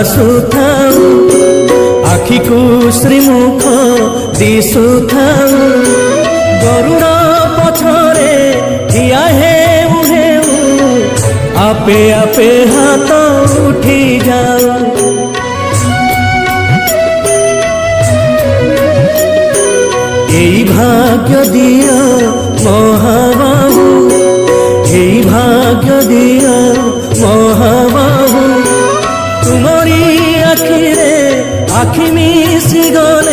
ଭାସୁଥାଉ ଆଖିକୁ ଶ୍ରୀମୁଖ ଦିଶୁଥାଉ ଗରୁଡ଼ ପଛରେ ଠିଆ ହେଉ ହେଉ ଆପେ ଆପେ ହାତ ଉଠି ଯାଉ। এই ভাগ্য দিও মহাবাহু, এই ভাগ্য দিও মহাবাহু, তুমরি আখিরে আখি মিশি গলা